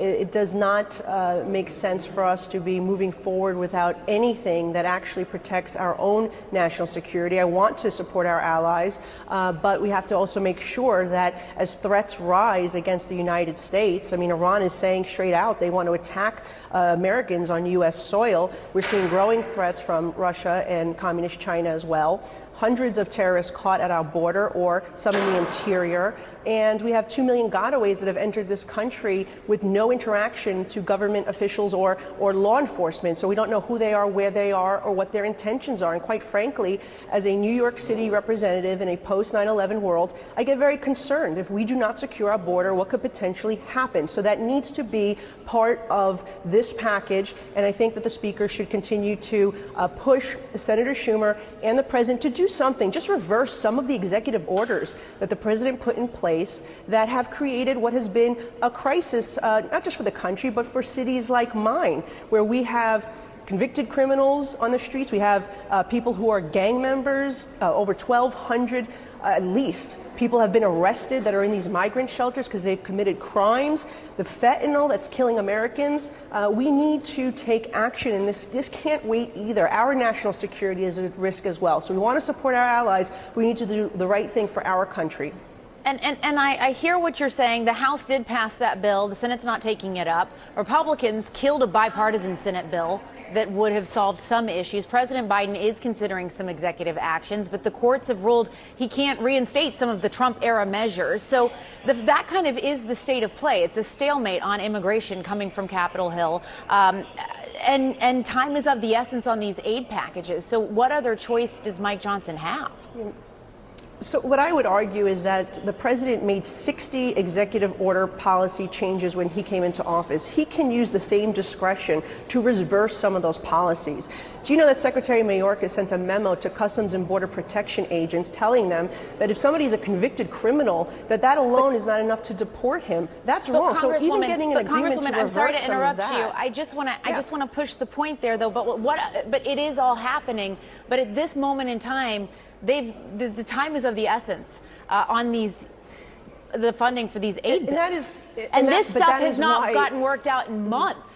It does not make sense for us to be moving forward without anything that actually protects our own national security. I want to support our allies, but we have to also make sure that as threats rise against the United States, I mean, Iran is saying straight out they want to attack Americans on U.S. soil. We're seeing growing threats from Russia and Communist China as well. Hundreds of terrorists caught at our border or some in the interior. And we have 2 million gotaways that have entered this country with no interaction to government officials or law enforcement. So we don't know who they are, where they are, or what their intentions are. And quite frankly, as a New York City representative in a post-9/11 world, I get very concerned. If we do not secure our border, what could potentially happen? So that needs to be part of this package. And I think that the Speaker should continue to push Senator Schumer and the President to do something, just reverse some of the executive orders that the President put in place that have created what has been a crisis, not just for the country, but for cities like mine, where we have convicted criminals on the streets. We have people who are gang members, over 1,200 at least. People have been arrested that are in these migrant shelters because they've committed crimes. The fentanyl that's killing Americans. We need to take action, and this can't wait either. Our national security is at risk as well. So we want to support our allies. We need to do the right thing for our country. And I hear what you're saying. The House did pass that bill. The Senate's not taking it up. Republicans killed a bipartisan Senate bill that would have solved some issues. President Biden is considering some executive actions, but the courts have ruled he can't reinstate some of the Trump-era measures. So that kind of is the state of play. It's a stalemate on immigration coming from Capitol Hill. And time is of the essence on these aid packages. So what other choice does Mike Johnson have? So what I would argue is that the president made 60 executive order policy changes when he came into office. He can use the same discretion to reverse some of those policies. Do you know that Secretary Malliotakis sent a memo to Customs and Border Protection agents telling them that if somebody is a convicted criminal, that alone is not enough to deport him? That's wrong. So even getting an agreement to reverse some of that. I'm sorry to interrupt you. I just want to push the point there, though. But it is all happening. But at this moment in time, the time is of the essence on the funding for these aid bills. And this stuff has not gotten worked out in months.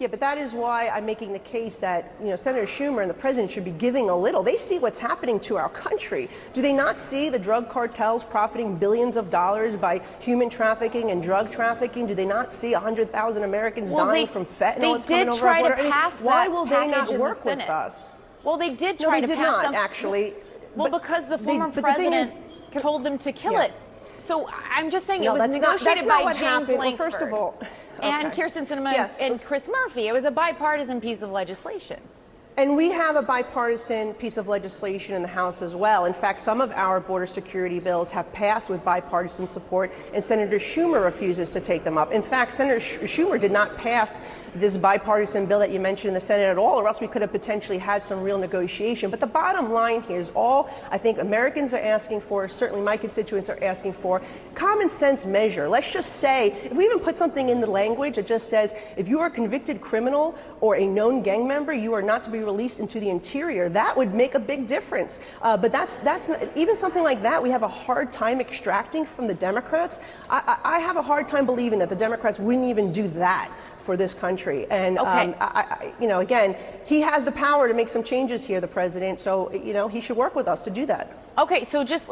Yeah, but that is why I'm making the case that, Senator Schumer and the president should be giving a little. They see what's happening to our country. Do they not see the drug cartels profiting billions of dollars by human trafficking and drug trafficking? Do they not see 100,000 Americans dying from fentanyl that's coming over our border? Why will they not work with us? Well, they did try to pass No, they did not, actually. Well, because the former president told them to kill it. So I'm just saying it was negotiated by James Lankford. Well, first of all, and Kyrsten Sinema and Chris Murphy. It was a bipartisan piece of legislation. And we have a bipartisan piece of legislation in the House as well. In fact, some of our border security bills have passed with bipartisan support, and Senator Schumer refuses to take them up. In fact, Senator Schumer did not pass this bipartisan bill that you mentioned in the Senate at all, or else we could have potentially had some real negotiation. But the bottom line here is all I think Americans are asking for, certainly my constituents are asking for, common sense measure. Let's just say, if we even put something in the language that just says, if you are a convicted criminal or a known gang member, you are not to be released into the interior. That would make a big difference. But that's not, even something like that we have a hard time extracting from the Democrats. I have a hard time believing that the Democrats wouldn't even do that for this country. And again, he has the power to make some changes here, the president. So he should work with us to do that. Okay, so just